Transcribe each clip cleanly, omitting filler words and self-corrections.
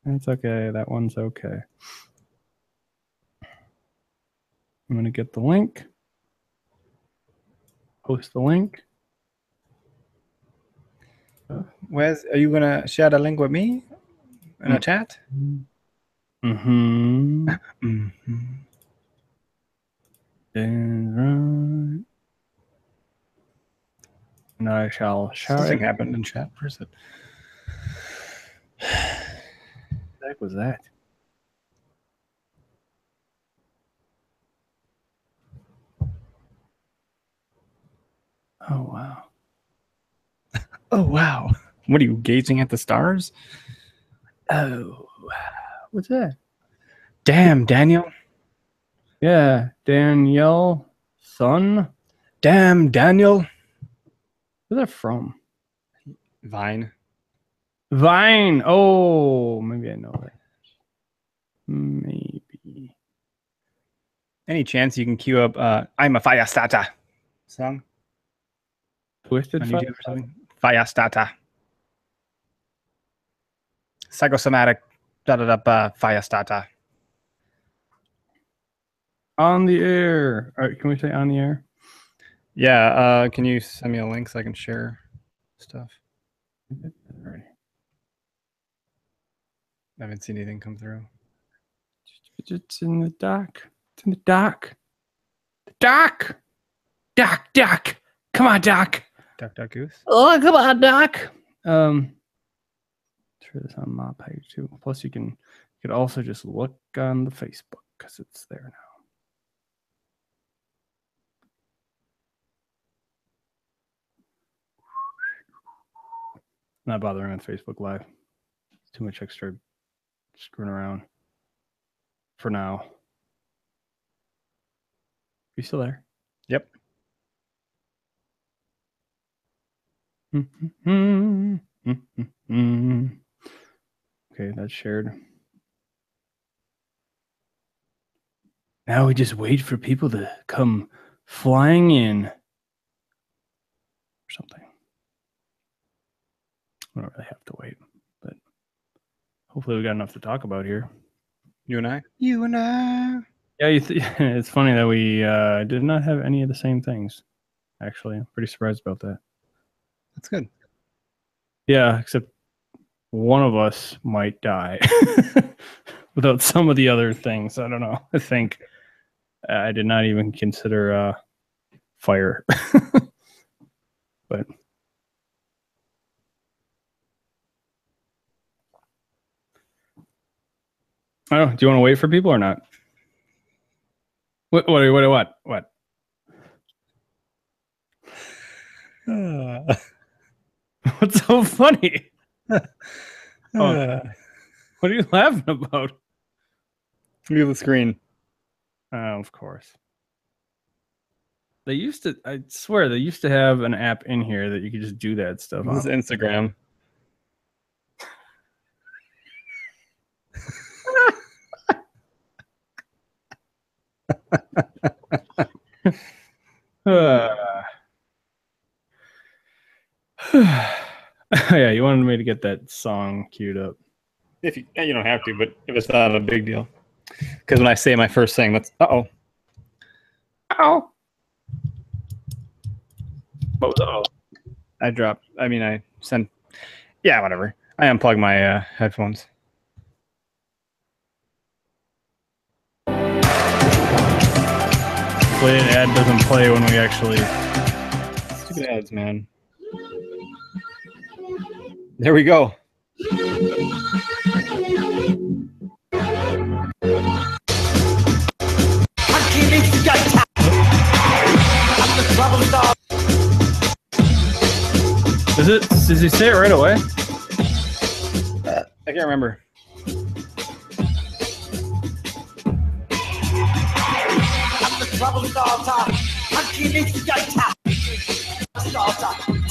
That's okay. That one's okay. I'm going to get the link. Post the link. Wes, are you gonna share the link with me in a chat? Mm-hmm. Mm-hmm. And I shall share Something it. happened in chat. Where's it? What the heck was that? Oh, wow. Oh, wow. What are you, gazing at the stars? Oh, what's that? Damn, Daniel. Yeah, Danielle Son. Damn, Daniel. Where's that from? Vine. Vine. Oh, maybe I know that. Maybe. Any chance you can queue up I'm a Fire Starter song Twisted on Fire? YouTube or something? Fire Starter. Psychosomatic Fire Starter. On the air. All right, can we say on the air? Yeah, can you send me a link so I can share stuff? Alright. I haven't seen anything come through. It's in the dock. It's in the dock. The dock. Doc. Come on, Doc. Duck Goose. Oh, come on, Doc. Share this on my page too. Plus, you could also just look on the Facebook because it's there now. Not bothering with Facebook Live. It's too much extra screwing around for now. You still there? Yep. Okay, that's shared. Now we just wait for people to come flying in or something. We don't really have to wait, but hopefully we got enough to talk about here. You and I? You and I. Yeah, it's funny that we did not have any of the same things. Actually, I'm pretty surprised about that. That's good. Yeah, except one of us might die without some of the other things. I don't know. I think I did not even consider fire. But I don't know. Do you want to wait for people or not? What? What's so funny? What are you laughing about? Look at the screen. Of course. They used to, I swear, they used to have an app in here that you could just do that stuff on. This is Instagram. Yeah, you wanted me to get that song queued up. If you don't have to, but if it's not a big deal. Because when I say my first thing, that's What was I sent. Yeah, whatever. I unplugged my headphones. Hopefully an ad doesn't play when we actually. Stupid ads, man. There we go. Does he say it right away? I can't remember.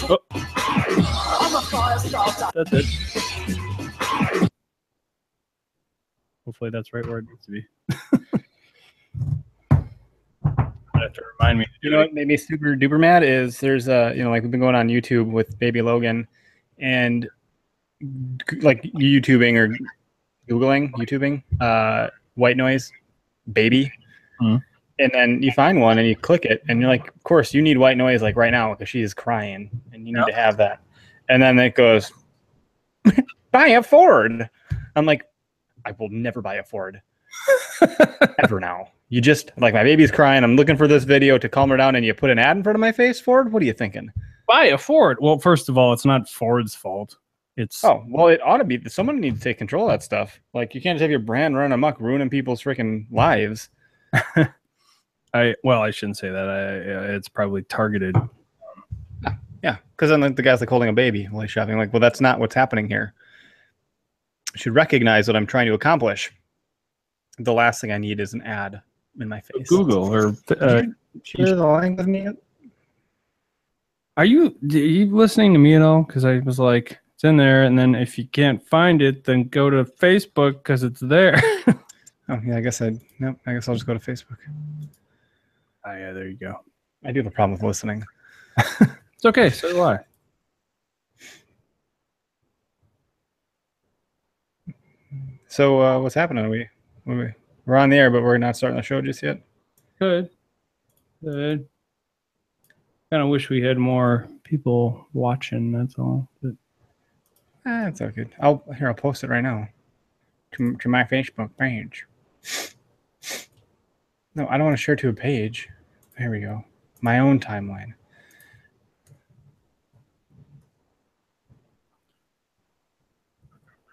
Oh. That's it. Hopefully that's right where it needs to be. I have to remind me. You know what made me super duper mad is there's like we've been going on YouTube with Baby Logan, and like YouTubing or Googling, YouTubing, white noise, baby. Mhm. And then you find one and you click it and you're like, of course, you need white noise like right now because she is crying and you need to have that. And then it goes, buy a Ford. I'm like, I will never buy a Ford. Ever now. You just, like, my baby's crying. I'm looking for this video to calm her down and you put an ad in front of my face, Ford? What are you thinking? Buy a Ford. Well, first of all, it's not Ford's fault. It's Oh, well, it ought to be. Someone needs to take control of that stuff. Like, you can't just have your brand run amok, ruining people's freaking lives. I shouldn't say that. It's probably targeted. Yeah, because then the guy's like holding a baby while he's shopping. Like, well, that's not what's happening here. I should recognize what I'm trying to accomplish. The last thing I need is an ad in my face. Google or share the line with me? Are you listening to me at all? Because I was like, it's in there, and then if you can't find it, then go to Facebook because it's there. Oh yeah, I guess I'll just go to Facebook. Oh yeah, there you go. I do have a problem with listening. It's okay. So do I. So what's happening? We're on the air, but we're not starting the show just yet. Good. Kind of wish we had more people watching. That's all. But It's all good. I'll post it right now to my Facebook page. No, I don't want to share to a page. There we go. My own timeline.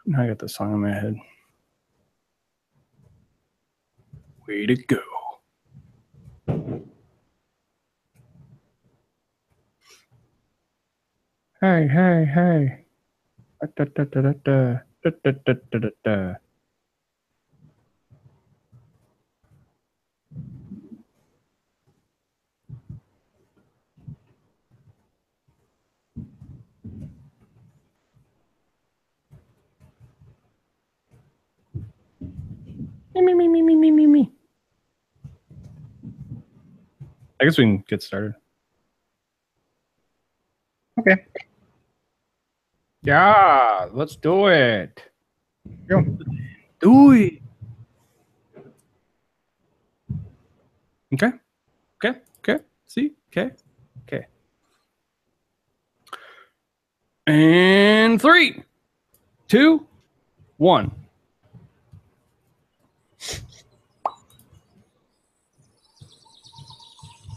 now I got the song in my head. Way to go. Hey, hey, hey. Da, da, da, da, da, da, da, da, da, da, da. Me. I guess we can get started. Okay. Yeah, let's do it. Go. Do it. Okay. See? Okay. And 3, 2, 1.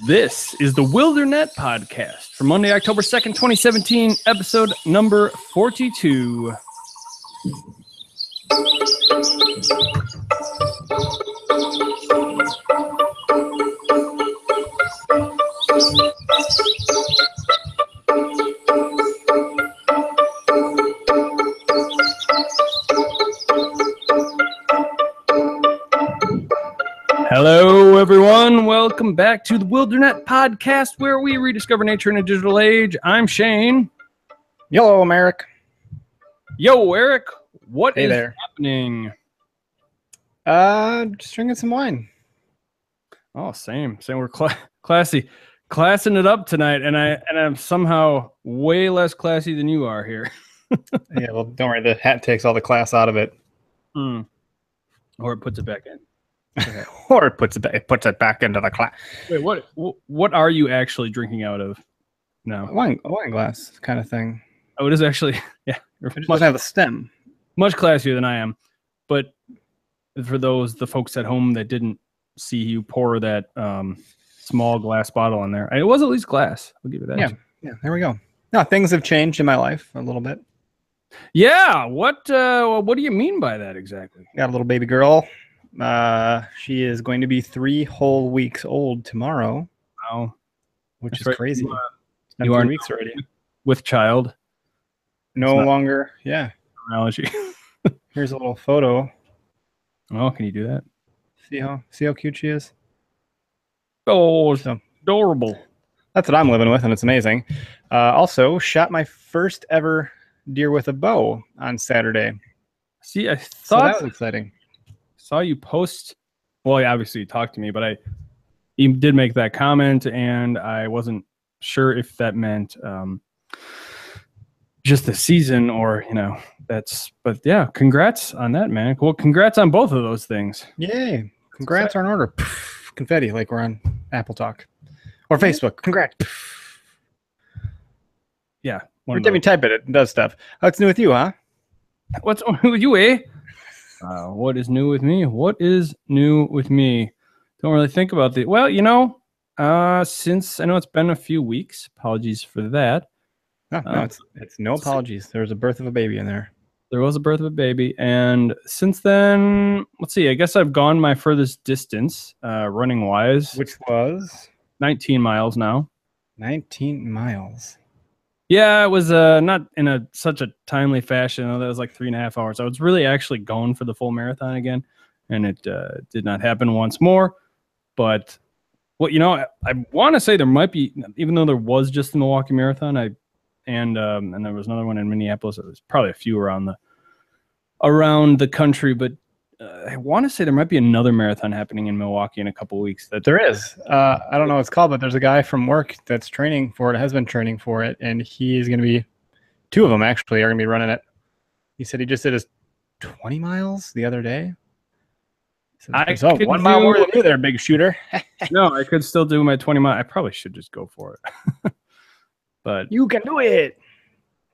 This is the Wildernet podcast for Monday, October 2nd, 2017, episode number 42. Hello, everyone. Welcome back to the Wildernet podcast, where we rediscover nature in a digital age. I'm Shane. Hello, Merrick. Yo, Eric. What is there. happening? Just drinking some wine. Oh, same. We're classing it up tonight, and I'm somehow way less classy than you are here. Yeah, well, don't worry. The hat takes all the class out of it. Or it puts it back in. Okay. Or it puts it back into the class. Wait, what are you actually drinking out of now? A wine glass kind of thing. Oh, it is actually, yeah. It just doesn't have a stem. Much classier than I am. But for the folks at home that didn't see you pour that small glass bottle in there, it was at least glass. I'll give you that. Yeah. There we go. No, things have changed in my life a little bit. Yeah. What do you mean by that exactly? Got a little baby girl. She is going to be 3 whole weeks old tomorrow. Wow. Which is crazy. It's been 3 weeks already. With child. No longer. Yeah. Analogy. Here's a little photo. Oh, can you do that? See how cute she is? Oh, it's adorable. That's what I'm living with, and it's amazing. Also, shot my first ever deer with a bow on Saturday. See, I So thought that was exciting. Saw you post. Well, obviously you talked to me, but you did make that comment, and I wasn't sure if that meant just the season, or but yeah, congrats on that, man. Well, congrats on both of those things. Yay! Congrats are in order. Confetti, like we're on Apple Talk or Facebook. Congrats. Yeah. Every time you type it does stuff. What's new with you, huh? What's new with you, eh? What is new with me? What is new with me? Don't really think about the. Well, since I know it's been a few weeks, apologies for that. No, it's no apologies. There was a birth of a baby in there. There was a birth of a baby, and since then, let's see. I guess I've gone my furthest distance, running wise, Which was 19 miles now. 19 miles. Yeah, it was not in such a timely fashion. That was like 3.5 hours. I was really actually going for the full marathon again, and it did not happen once more. But I want to say there might be, even though there was just the Milwaukee Marathon, and there was another one in Minneapolis. There was probably a few around the country, but I want to say there might be another marathon happening in Milwaukee in a couple of weeks. That there is. I don't know what it's called, but there's a guy from work that's training for it, has been training for it, and he's going to be, two of them actually are going to be running it. He said he just did his 20 miles the other day. So 1 mile more than you there, big shooter. No, I could still do my 20 mile. I probably should just go for it. But you can do it.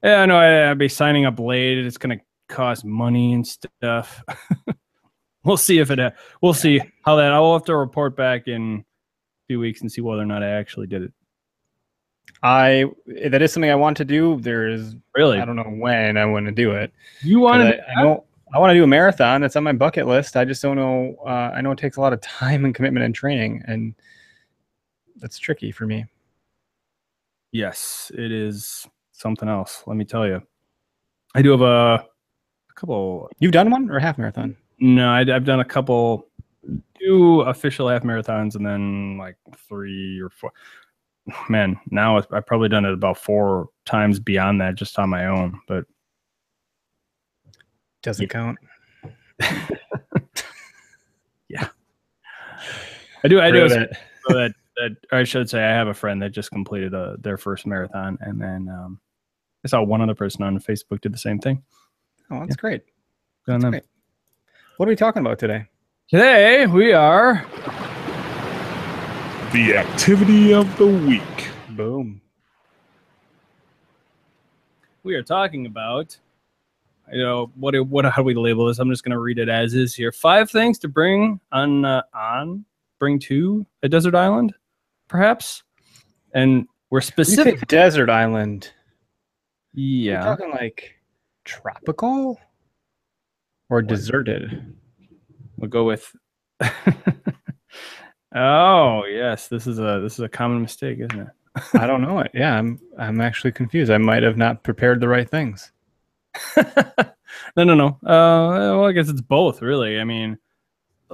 Yeah, I know. I'd be signing up late. It's going to cost money and stuff. We'll see we'll see how that. I'll have to report back in a few weeks and see whether or not I actually did it. That is something I want to do. Really, I don't know when I want to do it. You want to? I want to do a marathon. That's on my bucket list. I just don't know. I know it takes a lot of time and commitment and training, and that's tricky for me. Yes, it is something else. Let me tell you. I do have a couple. You've done one or a half marathon? No, I've done a couple, 2 official half marathons, and then like 3 or 4. Man, now I've probably done it about 4 times beyond that just on my own, but doesn't count. Yeah, I do. That I should say I have a friend that just completed their first marathon, and then I saw one other person on Facebook did the same thing. Oh, that's great. That's great. What are we talking about today? Today we are the activity of the week. Boom. We are talking about, how do we label this? I'm just going to read it as is here. 5 things to bring to a desert island, perhaps. And we're specific. Desert island. Yeah. We're talking like tropical or deserted. We'll go with. Oh yes, this is a common mistake, isn't it? I don't know it. Yeah, I'm actually confused. I might have not prepared the right things. No. Well, I guess it's both, really. I mean,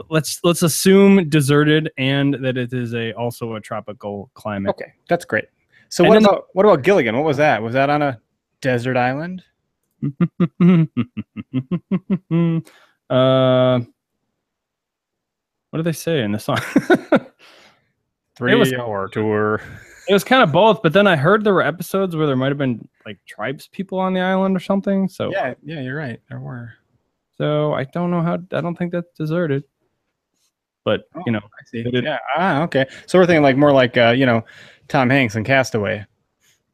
let's assume deserted and that it is also a tropical climate. Okay, that's great. So what about Gilligan? What was that? Was that on a desert island? What do they say in the song? 3-hour tour. It was kind of both, but then I heard there were episodes where there might have been like tribes people on the island or something. So yeah, you're right. There were. So I don't know I don't think that's deserted. But I see. Yeah. Okay. So we're thinking more like Tom Hanks and Castaway.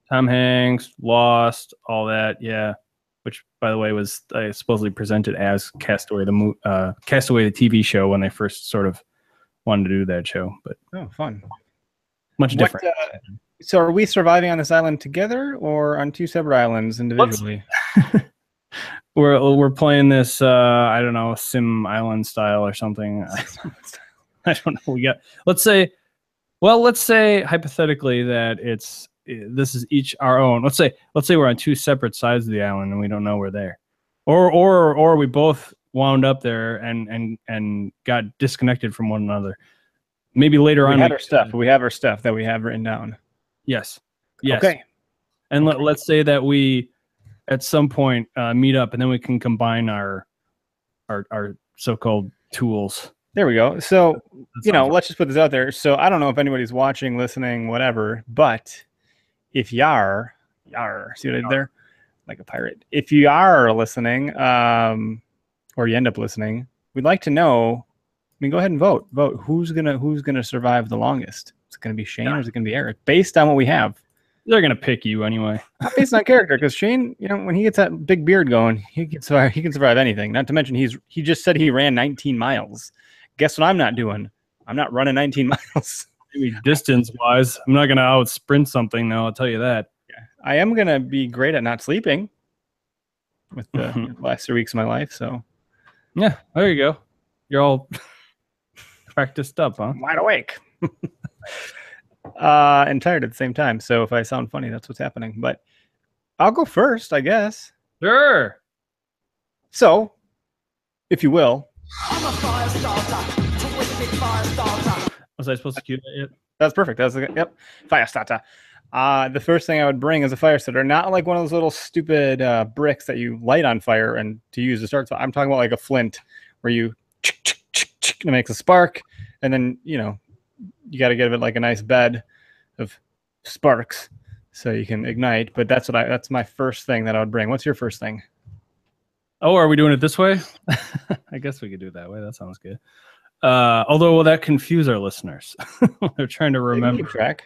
Tom Hanks, Lost, all that. Yeah. Which, by the way, was supposedly presented as Castaway, Castaway, the TV show, when they first sort of wanted to do that show. But fun, much different. So, are we surviving on this island together or on 2 separate islands individually? We're playing this I don't know, Sim Island style or something. I don't know. Let's say hypothetically that this is each our own. Let's say we're on 2 separate sides of the island and we don't know we're there, or we both wound up there and got disconnected from one another. Maybe later on we have our stuff that we have written down. Yes. Okay. And let's say that we at some point meet up and then we can combine our so-called tools. There we go. So let's just put this out there. So I don't know if anybody's watching, listening, whatever, but if see what I did there? like a pirate. If you are listening, or you end up listening, we'd like to know. I mean, go ahead and vote. Vote. Who's gonna survive the longest? Is it gonna be Shane or is it gonna be Eric? Based on what we have. They're gonna pick you anyway. Not based on character, because Shane, when he gets that big beard going, he can survive anything. Not to mention he just said he ran 19 miles. Guess what I'm not doing? I'm not running 19 miles. Maybe distance wise, I'm not gonna out sprint something though. I'll tell you that. Yeah. I am gonna be great at not sleeping with the last 3 weeks of my life. So yeah, there you go. You're all practiced up, huh? I'm wide awake. And tired at the same time. So if I sound funny, that's what's happening. But I'll go first, I guess. Sure. So, if you will. Was I supposed to cue that yet? That's perfect. That's yep. Fire starter. The first thing I would bring is a fire starter, not like one of those little stupid bricks that you light on fire and to use to start. I'm talking about like a flint where you it makes a spark, and then you got to give it like a nice bed of sparks so you can ignite. But that's my first thing that I would bring. What's your first thing? Oh, are we doing it this way? I guess we could do it that way. That sounds good. Although, will that confuse our listeners? They're trying to remember track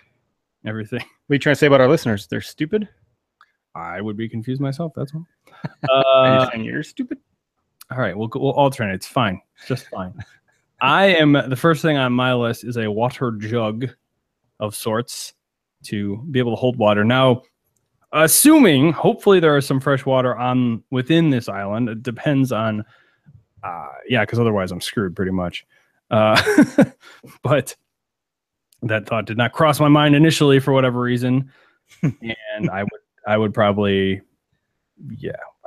everything. What are you trying to say about our listeners? They're stupid? I would be confused myself. That's all. Are you saying you're stupid? All right, we'll alternate. It's fine. It's just fine. The first thing on my list is a water jug of sorts to be able to hold water. Now, assuming, hopefully there is some fresh water within this island. It depends on, because otherwise I'm screwed pretty much. But that thought did not cross my mind initially for whatever reason. And I would probably,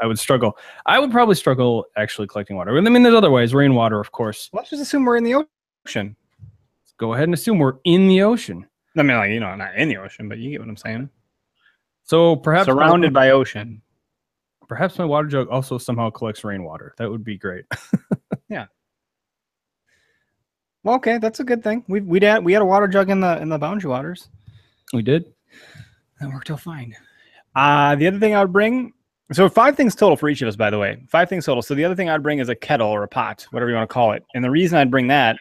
I would struggle. I would probably struggle actually collecting water. I mean, there's other ways. Rainwater, of course. Let's just assume we're in the ocean. Let's go ahead and assume we're in the ocean. I mean, not in the ocean, but you get what I'm saying. So perhaps surrounded by ocean. Perhaps my water jug also somehow collects rainwater. That would be great. Yeah. Well, okay, that's a good thing. We had a water jug in the boundary waters. We did. That worked out fine. The other thing I would bring. So 5 things total for each of us, by the way. 5 things total. So the other thing I'd bring is a kettle or a pot, whatever you want to call it. And the reason I'd bring that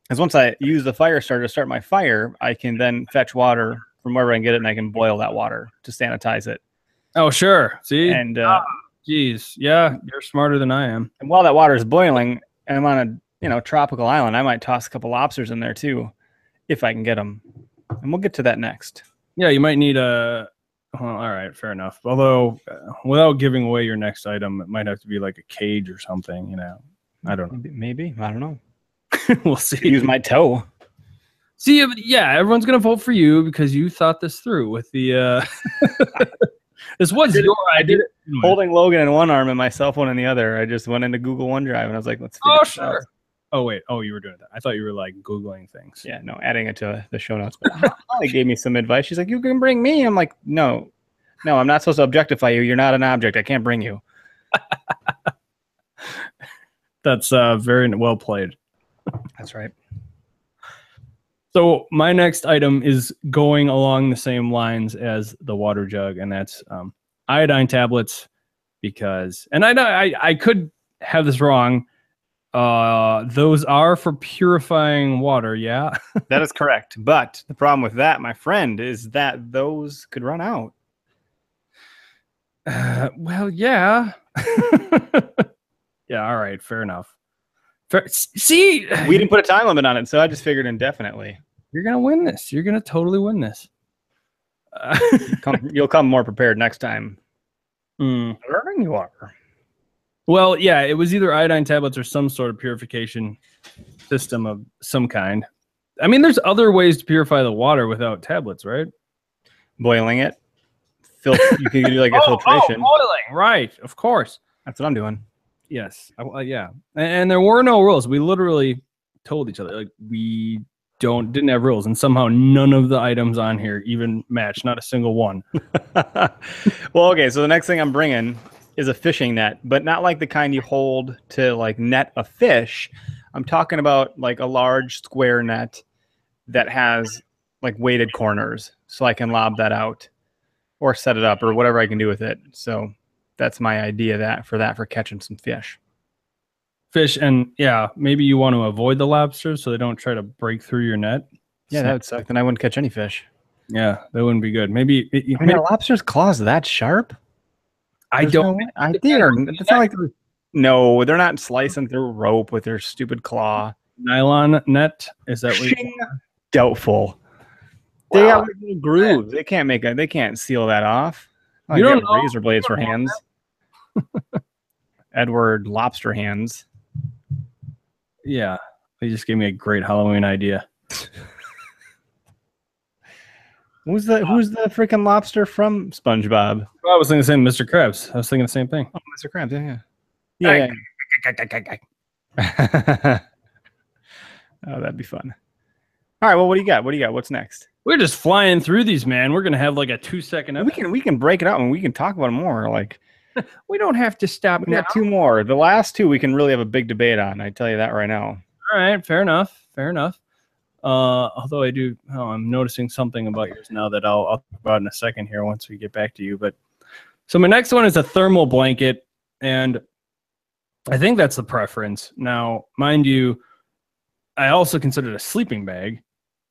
is once I use the fire starter to start my fire, I can then fetch water from wherever I can get it, and I can boil that water to sanitize it. Oh, sure. See? And geez, yeah, you're smarter than I am. And while that water is boiling, and I'm on a tropical island, I might toss a couple lobsters in there too, if I can get them. And we'll get to that next. Yeah, you might need a. Well, all right, fair enough. Although, without giving away your next item, it might have to be like a cage or something. I don't know. Maybe. I don't know. We'll see. Use my toe. See, yeah, everyone's gonna vote for you because you thought this through with the. This was your idea. Holding Logan in one arm and my cell phone in the other. I just went into Google OneDrive and I was like, let's figure this out. Oh, wait. Oh, you were doing that. I thought you were like Googling things. Yeah, no, adding it to the show notes. But Holly gave me some advice. She's like, you can bring me. I'm like, no, I'm not supposed to objectify you. You're not an object. I can't bring you. That's very well played. That's right. So my next item is going along the same lines as the water jug, and that's iodine tablets. Because, and I could have this wrong. Those are for purifying water, yeah? That is correct. But the problem with that, my friend, is that those could run out. Well, yeah. Yeah, all right, fair enough. See? We didn't put a time limit on it, so I just figured indefinitely. You're going to win this. You're going to totally win this. You'll come more prepared next time. Learning you are. Well, yeah, it was either iodine tablets or some sort of purification system of some kind. I mean, there's other ways to purify the water without tablets, right? Boiling it. You can do like a filtration. Oh, boiling, right? Of course. That's what I'm doing. Yes, yeah. And there were no rules. We literally told each other like we didn't have rules, and somehow none of the items on here even match, not a single one. Well, okay, so the next thing I'm bringing is a fishing net, but not like the kind you hold to like net a fish. I'm talking about like a large square net that has like weighted corners, so I can lob that out. or set it up or whatever I can do with it. So that's my idea for catching some fish. Fish, and yeah, maybe you want to avoid the lobsters so they don't try to break through your net. Yeah, that would suck. Then I wouldn't catch any fish. Yeah, that wouldn't be good. Maybe are lobsters' claws that sharp? I don't. I think it's not like no, they're not slicing through rope with their stupid claw. Nylon net, is that what doubtful? They got like little grooves. They can't seal that off. You don't know. Razor blades for hands. Edward lobster hands. Yeah, they just gave me a great Halloween idea. Who's the freaking lobster from SpongeBob? I was thinking the same, Mr. Krabs. I was thinking the same thing. Oh, Mr. Krabs, yeah. Oh, that'd be fun. All right, well, what do you got? What's next? We're just flying through these, man. We're gonna have like a 2-second episode. We can break it out and we can talk about them more. Like, we don't have to stop. We got 2 more. The last 2 we can really have a big debate on. I tell you that right now. All right, fair enough. Although I'm noticing something about yours now that I'll talk about in a second here once we get back to you. But so my next one is a thermal blanket, and I think that's the preference. Now, mind you, I also consider it a sleeping bag,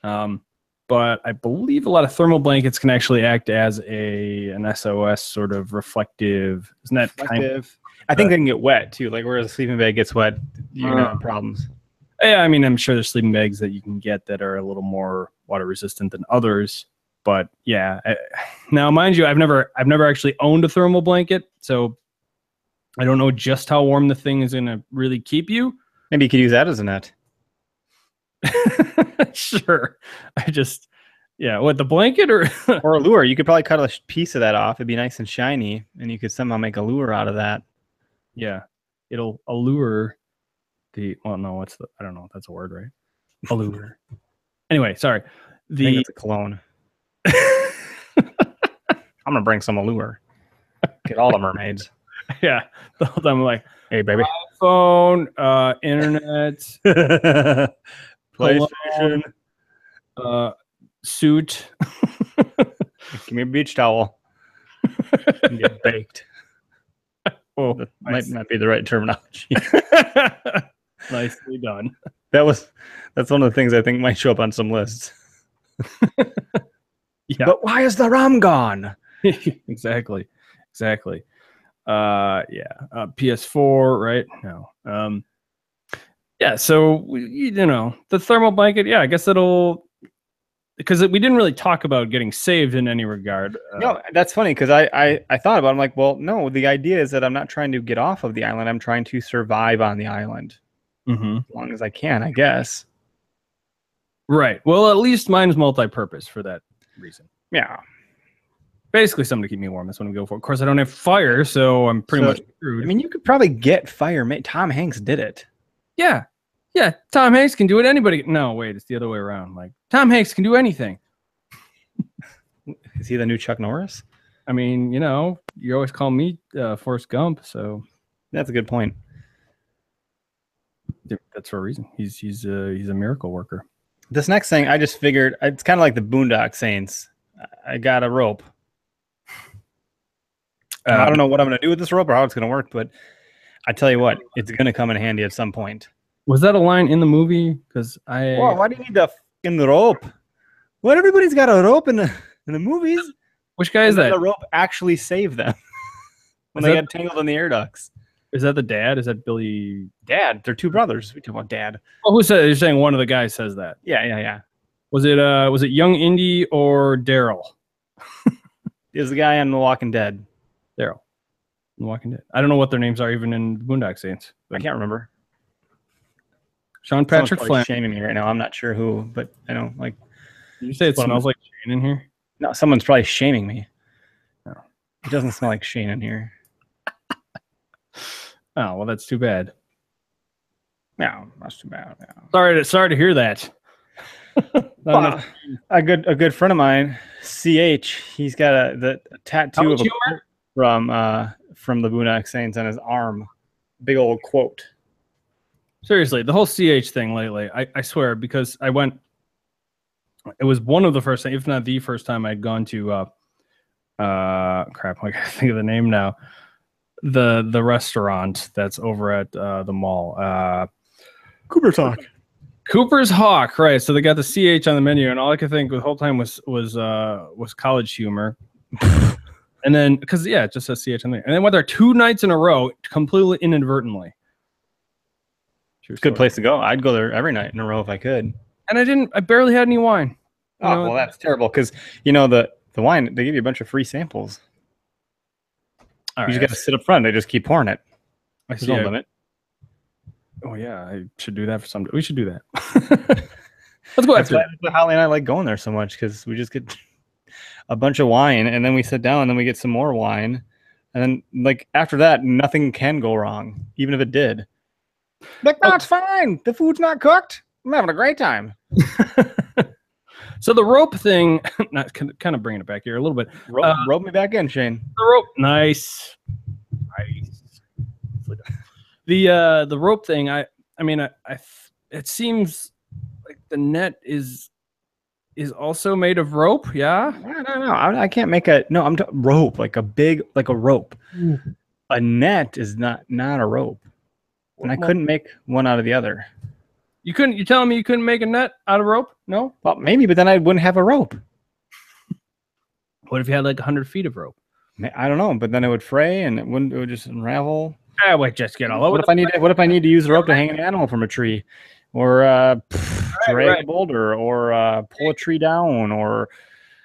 but I believe a lot of thermal blankets can actually act as an SOS sort of reflective. Isn't that kind of? I think they can get wet too. Like whereas a sleeping bag gets wet, you're gonna have problems. Yeah, I mean, I'm sure there's sleeping bags that you can get that are a little more water resistant than others. But yeah, now mind you, I've never actually owned a thermal blanket, so I don't know just how warm the thing is gonna really keep you. Maybe you could use that as a net. Sure. What, the blanket or or a lure? You could probably cut a piece of that off. It'd be nice and shiny, and you could somehow make a lure out of that. Yeah, it'll allure. I don't know if that's a word, right? Allure. Anyway, sorry. I think it's a cologne. I'm gonna bring some allure. Get all the mermaids. Yeah. The whole time I'm like, hey baby. Phone, internet, PlayStation, suit. Give me a beach towel. Get baked. Oh, that might not be the right terminology. Nicely done. That's one of the things I think might show up on some lists. Yeah. But why is the rum gone? Exactly. PS4, right? No. Yeah, so the thermal blanket, yeah, I guess because we didn't really talk about getting saved in any regard. No, that's funny because I thought about it. I'm like, well, no, the idea is that I'm not trying to get off of the island. I'm trying to survive on the island as long as I can, I guess. Right. Well, at least mine's multi-purpose for that reason. Yeah. Basically something to keep me warm. That's what I'm going for. Of course, I don't have fire, so I'm pretty much screwed. I mean, you could probably get fire. Tom Hanks did it. Yeah. Yeah, Tom Hanks can do it. Anybody. No, wait, it's the other way around. Like, Tom Hanks can do anything. Is he the new Chuck Norris? I mean, you always call me Forrest Gump, so that's a good point. That's for a reason. He's a miracle worker. This next thing, I just figured it's kind of like the Boondock Saints. I got a rope. I don't know what I'm going to do with this rope or how it's going to work, but I tell you what, it's going to come in handy at some point. Was that a line in the movie? Because Well, why do you need the fucking rope? Well, everybody's got a rope in the movies. Which guy is that? The rope actually saved them when they got tangled in the air ducts. Is that the dad? Is that Billy? Dad. They're 2 brothers. We talk about dad. Oh, who said? You're saying one of the guys says that? Yeah. Was it young Indy or Daryl? It was the guy on The Walking Dead. Daryl. The Walking Dead. I don't know what their names are even in Boondock Saints. I can't remember. Sean Patrick Flynn. Shaming me right now. I'm not sure who, but I know. Like, did you say it smells like Shane in here? No, someone's probably shaming me. No, it doesn't smell like Shane in here. Oh well, that's too bad. No, that's too bad. Yeah. Sorry to hear that. A good friend of mine, CH. He's got a tattoo of from the Boondock Saints on his arm. Big old quote. Seriously, the whole CH thing lately, I swear, because it was one of the first, if not the first time I'd gone to crap, I gotta think of the name now. The restaurant that's over at the mall. Cooper Talk. Cooper's Hawk, right? So they got the CH on the menu, and all I could think the whole time was college humor. And then because it just says CH on there, and then went there 2 nights in a row, completely inadvertently. Good place to go. I'd go there every night in a row if I could. And I barely had any wine. Well, that's terrible because the wine, they give you a bunch of free samples. All You right, just got to sit up front. They just keep pouring it. There's no limit. Oh yeah, I should do that for some. We should do that. Let's go after. That's why Holly and I like going there so much because we just get a bunch of wine and then we sit down and then we get some more wine, and then like after that, nothing can go wrong, even if it did. Like, no, it's fine. The food's not cooked. I'm having a great time. So the rope thing, not kind of bringing it back here a little bit. Rope me back in, Shane. The rope, nice. The rope thing. It seems like the net is also made of rope. Yeah. No. I can't make a no. I'm rope like a big like a rope. A net is not a rope, and I couldn't make one out of the other. You couldn't. You telling me you couldn't make a net out of rope? No. Well, maybe, but then I wouldn't have a rope. What if you had like 100 feet of rope? I don't know, but then it would fray and it would just unravel. I would just get all over. What if I need to use a rope to hang an animal from a tree, or drag a boulder, or pull a tree down, or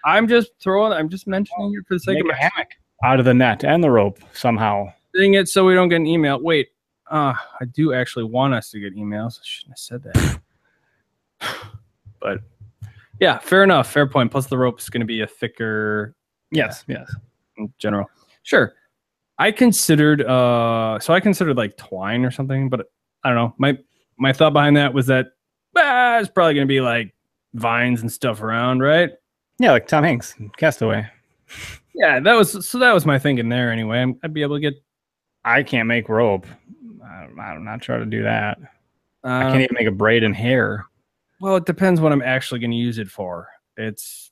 I'm just mentioning it for the sake of a hammock out of the net and the rope somehow. Doing it so we don't get an email. Wait, I do actually want us to get emails. I shouldn't have said that. But yeah, fair enough. Fair point. Plus the rope is going to be a thicker. Yes. In general. Sure. I considered like twine or something, but I don't know. My thought behind that was that it's probably going to be like vines and stuff around, right? Yeah, like Tom Hanks, Castaway. Yeah, that was my thinking there anyway. I'd be able to get. I can't make rope. I'm not trying to do that. I can't even make a braid in hair. Well, it depends what I'm actually going to use it for. It's,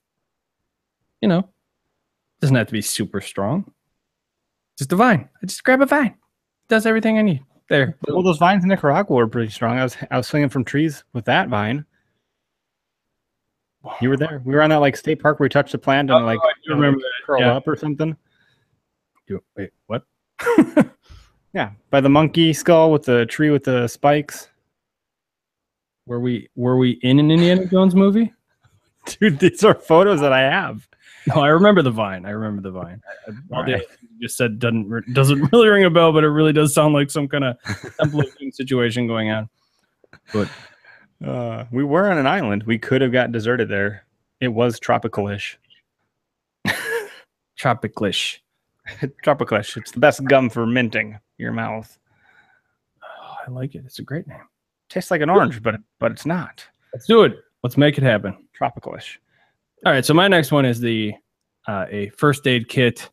doesn't have to be super strong. Just a vine. I just grab a vine. It does everything I need. There. Well, those vines in Nicaragua were pretty strong. I was swinging from trees with that vine. You were there. We were on that like state park where we touched the plant and I remember curl up or something. Wait, what? Yeah, by the monkey skull with the tree with the spikes. Were we in an Indiana Jones movie? Dude, these are photos that I have. No, I remember the vine. All right. Just said doesn't really ring a bell, but it really does sound like some kind of template situation going on. But we were on an island. We could have got deserted there. It was tropical-ish. Tropical-ish. Tropical-ish. It's the best gum for minting your mouth. Oh, I like it. It's a great name. Tastes like an orange, but it's not. Let's do it. Let's make it happen. Tropical-ish. All right. So my next one is a first aid kit,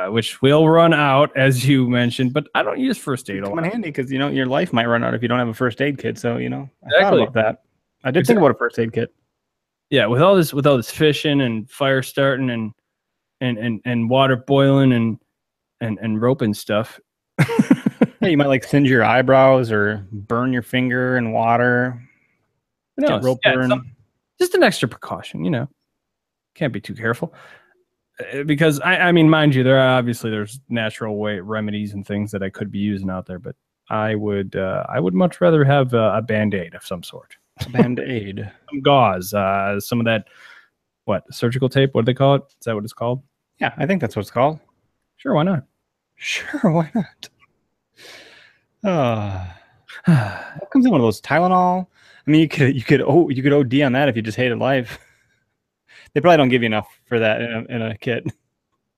which will run out as you mentioned, but I don't use first aid a lot. Come in handy because your life might run out if you don't have a first aid kit. So I thought about that. I did think about a first aid kit. Yeah, with all this fishing and fire starting and water boiling and rope and stuff. Yeah, you might like singe your eyebrows or burn your finger in water. No, rope burn. Just an extra precaution, Can't be too careful. Because I mean, mind you, there's natural remedies and things that I could be using out there, but I would much rather have a Band-Aid of some sort. A Band-Aid. Some gauze, some of that, surgical tape? What do they call it? Is that what it's called? Yeah, I think that's what it's called. Sure, why not? Sure, why not? What comes in one of those Tylenol? I mean, you could OD on that if you just hated life. They probably don't give you enough for that in a kit.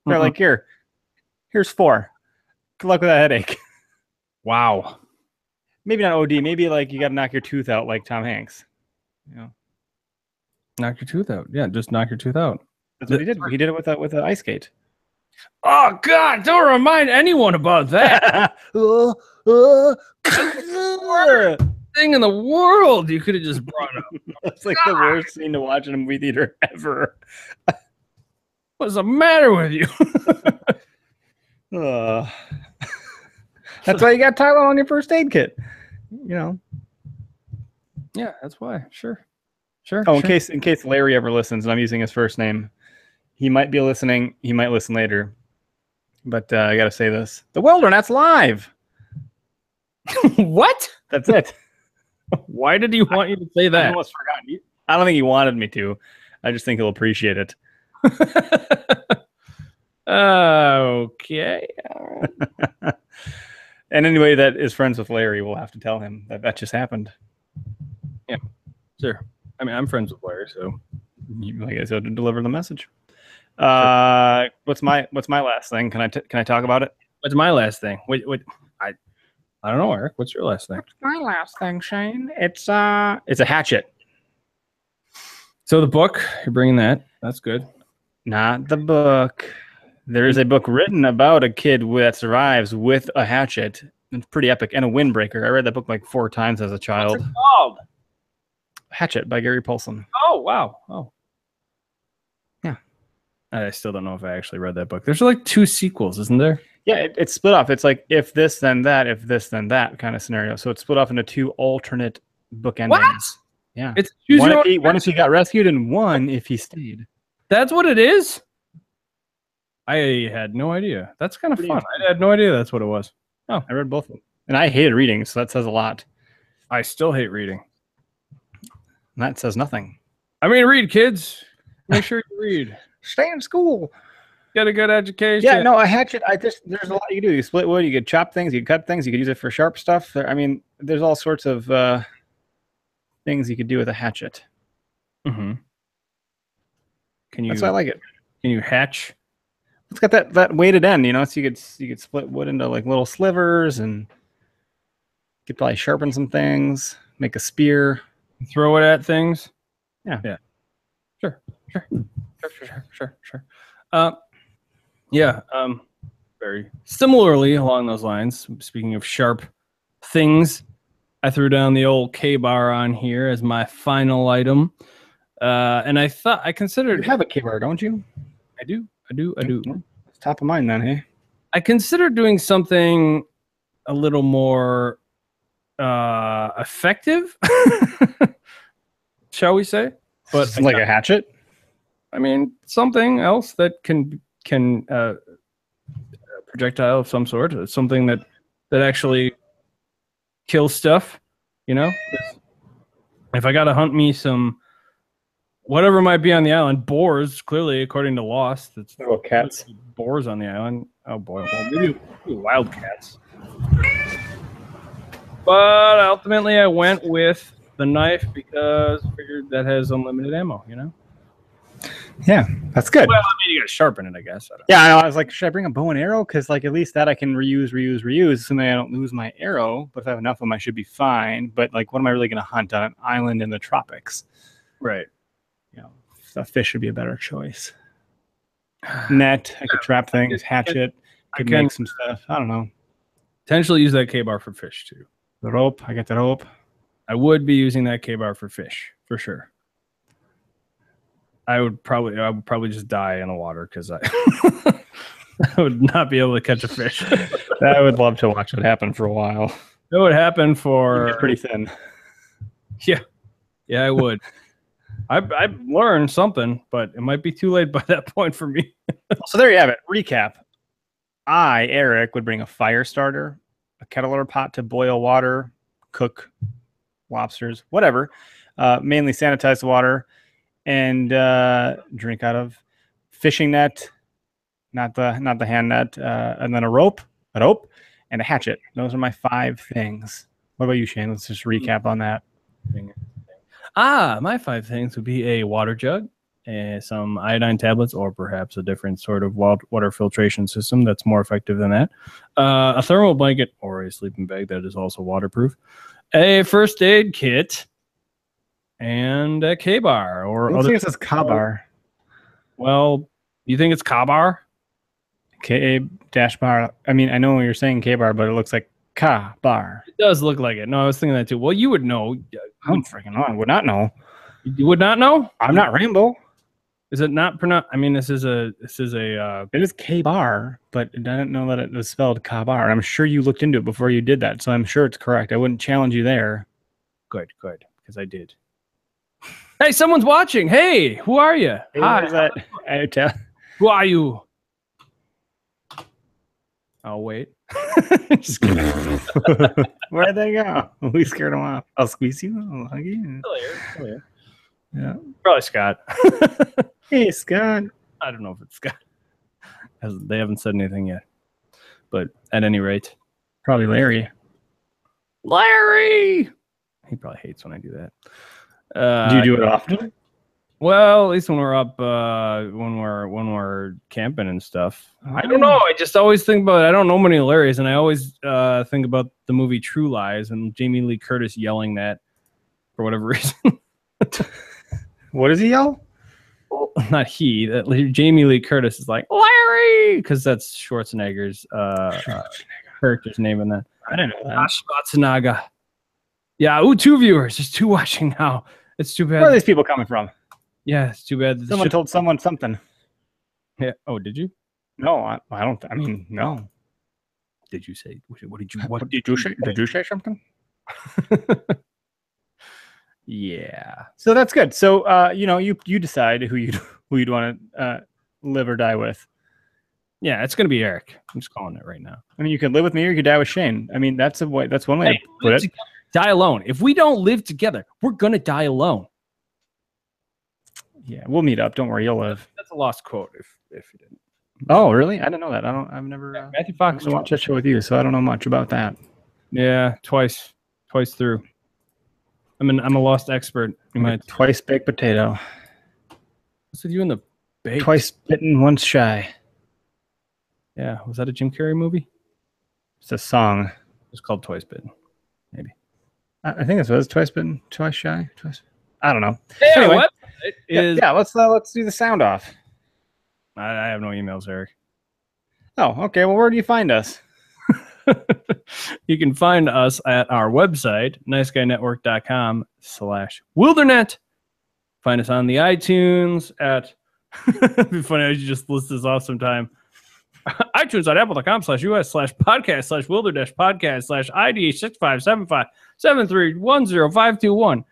They're like, here's 4. Good luck with that headache. Wow. Maybe not OD. Maybe like you got to knock your tooth out like Tom Hanks. Knock your tooth out. Yeah, just knock your tooth out. That's what he did. He did it with an ice skate. Oh God! Don't remind anyone about that. Thing in the world you could have just brought up. It's like the worst scene to watch in a movie theater ever. What's the matter with you? That's why you got Tylenol on your first aid kit. You know. Yeah, that's why. Sure. Sure. Oh, sure. in case Larry ever listens, and I'm using his first name, he might be listening. He might listen later. But I got to say this: the Wildernet's live. What? That's it. Why did he want you to say I that? almost forgot. I don't think he wanted me to. I just think he'll appreciate it. Okay. And anybody that is friends with Larry will have to tell him that just happened. Yeah, sure. I mean, I'm friends with Larry, so I guess he'll deliver the message. Sure. What's my last thing? Can I talk about it? What's my last thing? I don't know, Eric. What's your last thing? What's my last thing, Shane? It's a hatchet. So the book, you're bringing that. That's good. Not the book. There is a book written about a kid that survives with a hatchet. It's pretty epic. And a windbreaker. I read that book like 4 times as a child. What's it called? Hatchet by Gary Paulson. Oh, wow. Oh. Yeah. I still don't know if I actually read that book. There's like 2 sequels, isn't there? Yeah, it's split off. It's like if this, then that, if this, then that kind of scenario. So it's split off into 2 alternate book endings. What? Yeah. It's one if he got rescued and 1 if he stayed. That's what it is? I had no idea. That's kind of fun. I had no idea that's what it was. Oh, I read both of them. And I hated reading, so that says a lot. I still hate reading. And that says nothing. I mean, read, kids. Make sure you read. Stay in school. Get a good education. Yeah, no, a hatchet, there's a lot you can do. You split wood, you could chop things, you could cut things, you could use it for sharp stuff. I mean, there's all sorts of things you could do with a hatchet. Mm-hmm. That's why I like it. Can you hatch? It's got that weighted end, you know, so you could split wood into like little slivers, and you could probably sharpen some things, make a spear. Throw it at things. Yeah. Yeah. Sure. Yeah. Very similarly along those lines. Speaking of sharp things, I threw down the old K-bar on here as my final item. And I considered. You have a K-bar, don't you? I do. It's top of mind then, hey? I considered doing something a little more effective, shall we say? But like a hatchet? I mean, something else that can projectile of some sort, something that actually kills stuff. You know, if I got to hunt me some. Whatever might be on the island, boars, clearly, according to Lost. It's cats. Boars on the island. Oh, boy. Well, maybe wildcats. But ultimately, I went with the knife because I figured that has unlimited ammo, you know? Yeah, that's good. Well, I mean, you got to sharpen it, I guess. I was like, should I bring a bow and arrow? Because, like, at least that I can reuse. So I don't lose my arrow. But if I have enough of them, I should be fine. But, like, what am I really going to hunt on an island in the tropics? Right. You know, a fish would be a better choice. Net, I could trap things, hatchet, I could make some stuff. I don't know. Potentially use that K-bar for fish too. The rope, I got the rope. I would be using that K-bar for fish for sure. I would probably just die in the water because I would not be able to catch a fish. I would love to watch it happen for a while. It would happen for pretty thin. Yeah, I would. I've learned something, but it might be too late by that point for me. So there you have it. Recap. I, Eric, would bring a fire starter, a kettle or pot to boil water, cook lobsters, whatever. Mainly sanitize the water and drink out of. Fishing net, not the hand net, and then a rope, and a hatchet. Those are my 5 things. What about you, Shane? Let's just recap on that. My 5 things would be a water jug, some iodine tablets, or perhaps a different sort of water filtration system that's more effective than that. A thermal blanket or a sleeping bag that is also waterproof. A first aid kit, and a K-bar. Or I think it says K-bar. Well, you think it's K-bar? K-bar. I mean, I know you're saying K-bar, but it looks like K-bar. It does look like it. No, I was thinking that too. Well, you would know. I don't freaking know. I would not know. You would not know? I'm not Rambo. Is it not pronounced? I mean, this is a It is K-bar, but I didn't know that it was spelled Kabar. I'm sure you looked into it before you did that, so I'm sure it's correct. I wouldn't challenge you there. good, because I did. Hey, someone's watching. Hey, who are you? Hey, Hi. what is that? Who are you? I'll wait. Just kidding. Where'd they go? We scared them off. I'll squeeze you. I'll hug you. Still here. Yeah. Probably Scott. Hey, Scott. I don't know if it's Scott. They haven't said anything yet. But at any rate, Probably Larry. Larry. He probably hates when I do that. Do you do it often? Well, at least when we're up, when we're camping and stuff. I don't know. I just always think about it. I don't know many Larrys, and I always think about the movie True Lies and Jamie Lee Curtis yelling that for whatever reason. What does he yell? Not he. That Jamie Lee Curtis is like Larry because that's Schwarzenegger's character's name in that. I didn't know that. Schwarzenegger. Yeah. Ooh, 2 viewers. There's 2 watching now. It's too bad. Where are these people coming from? Yeah, it's too bad. Someone told someone something. Yeah. Oh, did you? No, I don't. I mean, no. Did you say? What did Did you say? Did you say something? Yeah. So that's good. So you decide who you'd want to live or die with. Yeah, it's gonna be Eric. I'm just calling it right now. I mean, you could live with me or you could die with Shane. I mean, that's one way to put it. Die alone. If we don't live together, we're gonna die alone. Yeah, we'll meet up. Don't worry, you'll live. That's a lost quote. If you didn't. Oh, really? I didn't know that. I've never Matthew Fox watched that show with you, so I don't know much about that. Yeah, twice through. I'm a lost expert. You might Twice baked potato. What's with you in the bake? Twice bitten, once shy. Yeah, was that a Jim Carrey movie? It's a song. It's called Twice Bitten. Maybe. I think it was Twice bitten, twice shy. Twice. I don't know. Hey, anyway, what? yeah. Let's do the sound off. I have no emails, Eric. Oh, okay. Well, where do you find us? You can find us at our website, niceguynetwork.com/Wildernet. Find us on the iTunes at it'd be funny, I should just list this off sometime. iTunes.apple.com/us/podcast/ID6575731051.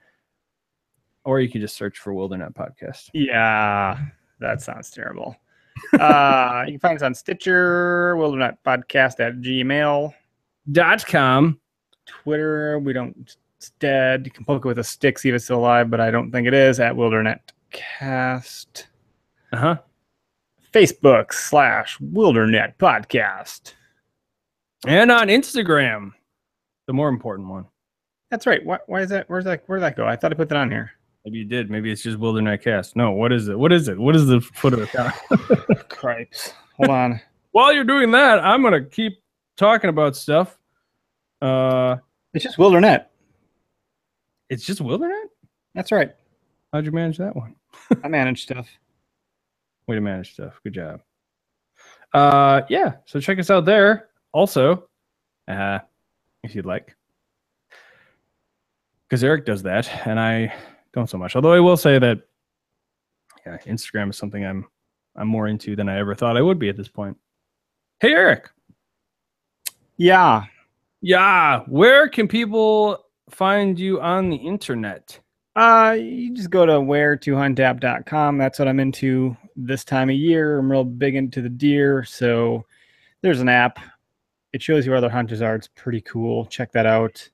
Or you can just search for Wildernet Podcast. Yeah, that sounds terrible. You can find us on Stitcher, Wildernet Podcast at gmail.com. Twitter, we don't. It's dead. You can poke it with a stick, see if it's still alive, but I don't think it is. At WildernetCast. Facebook /Wildernet Podcast. And on Instagram, the more important one. That's right. Why is that? Where'd that go? I thought I put that on here. Maybe you did. Maybe it's just Wildernet Cast. No, what is it? What is the footer account? Cripes. Hold on. While you're doing that, I'm going to keep talking about stuff. It's just Wildernet. It's just Wildernet? That's right. How'd you manage that one? I manage stuff. Way to manage stuff. Good job. Yeah, so check us out there. Also, if you'd like. Because Eric does that, and I don't so much. Although I will say that yeah, Instagram is something I'm more into than I ever thought I would be at this point. Hey, Eric. Yeah. Where can people find you on the internet? You just go to where2huntapp.com. That's what I'm into this time of year. I'm real big into the deer. So there's an app. It shows you where other hunters are. It's pretty cool. Check that out.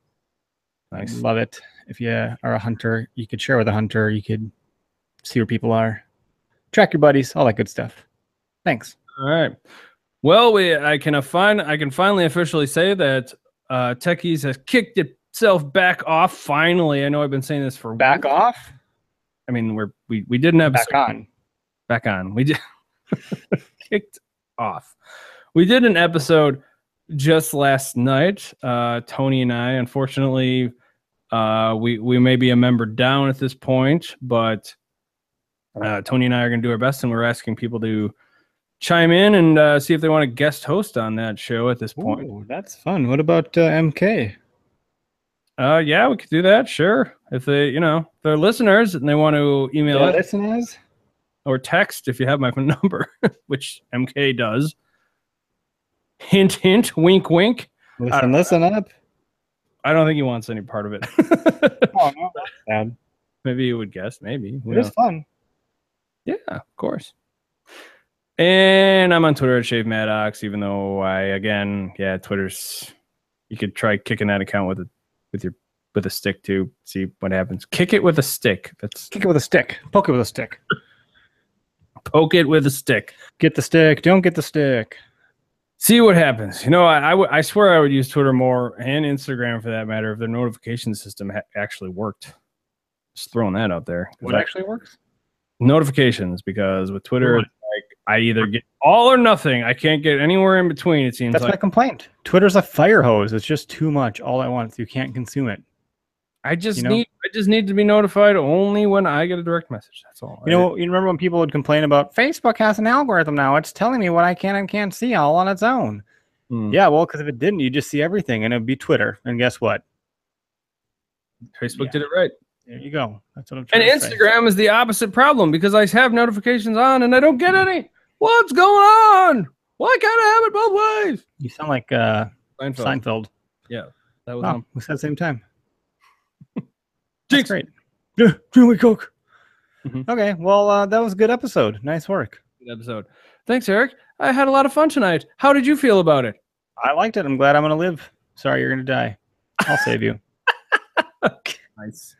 Nice. I love it. If you are a hunter, you could share with a hunter. You could see where people are. Track your buddies, all that good stuff. Thanks. All right. Well, I can finally officially say that Techies has kicked itself back off. Finally, I know I've been saying this for back weeks. Off. I mean, we did an episode. Back on. We did kicked off. We did an episode just last night. Tony and I, unfortunately, we may be a member down at this point, but Tony and I are going to do our best, and we're asking people to chime in and see if they want to guest host on that show at this point. Ooh, that's fun. What about MK? Yeah, we could do that. Sure. If they, they're listeners and they want to email us. Listeners? or text if you have my phone number, which MK does. Hint, hint, wink, wink. Listen up. I don't think he wants any part of it. Oh, no, that's sad. Maybe you would guess. Maybe. It is fun. Yeah, of course. And I'm on Twitter at Shave Maddox, even though Twitter's. You could try kicking that account with a stick to see what happens. Kick it with a stick. Kick it with a stick. Poke it with a stick. Poke it with a stick. Get the stick. Don't get the stick. See what happens. I swear I would use Twitter more, and Instagram for that matter, if their notification system actually worked. Just throwing that out there. What actually works? Notifications, because with Twitter, it's like I either get all or nothing. I can't get anywhere in between, it seems. That's my complaint. Twitter's a fire hose. It's just too much all at once. You can't consume it. I just need to be notified only when I get a direct message. That's all. You remember when people would complain about Facebook has an algorithm now. It's telling me what I can and can't see all on its own. Yeah, well, because if it didn't, you just see everything, and it'd be Twitter. And guess what? Facebook did it right. There you go. That's what I'm trying to say. And Instagram is the opposite problem because I have notifications on and I don't get any. What's going on? Why can't I have it both ways? You sound like Seinfeld. Yeah, that was. We said the same time. That's great. Yeah, Julie Coke. Okay, well, that was a good episode. Nice work. Good episode. Thanks, Eric. I had a lot of fun tonight. How did you feel about it? I liked it. I'm glad I'm going to live. Sorry, you're going to die. I'll save you. Nice.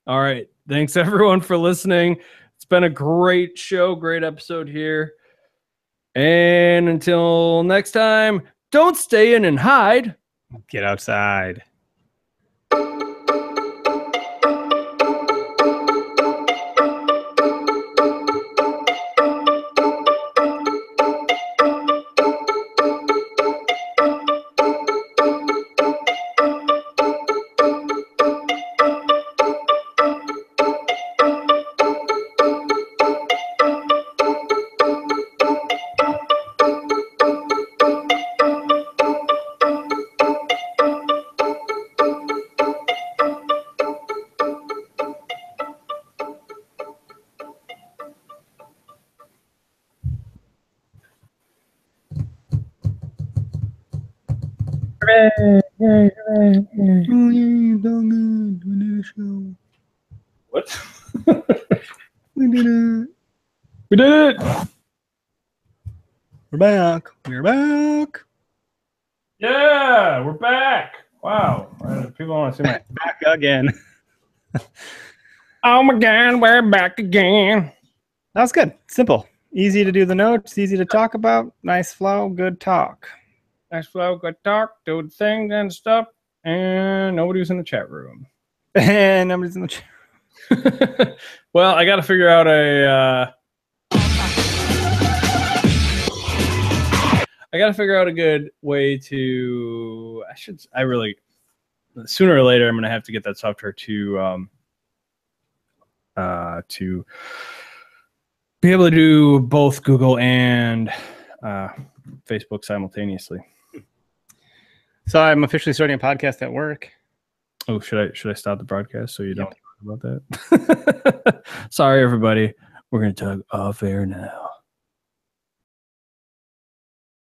All right. Thanks, everyone, for listening. It's been a great show, great episode here. And until next time, don't stay in and hide. Get outside. What? We did it. We did it. We're back. We're back. Yeah, we're back. Wow. People want to see my back again. Oh my God, we're back again. That was good. Simple. Easy to do the notes. Easy to talk about. Nice flow. Good talk. Nice flow. Good talk. Do things and stuff. And nobody was in the chat room. And nobody's in the chat room. Well, I got to figure out a good way to. Sooner or later, I'm going to have to get that software to be able to do both Google and Facebook simultaneously. So I'm officially starting a podcast at work. Oh, should I stop the broadcast so you don't talk about that? Sorry, everybody. We're going to talk off air now.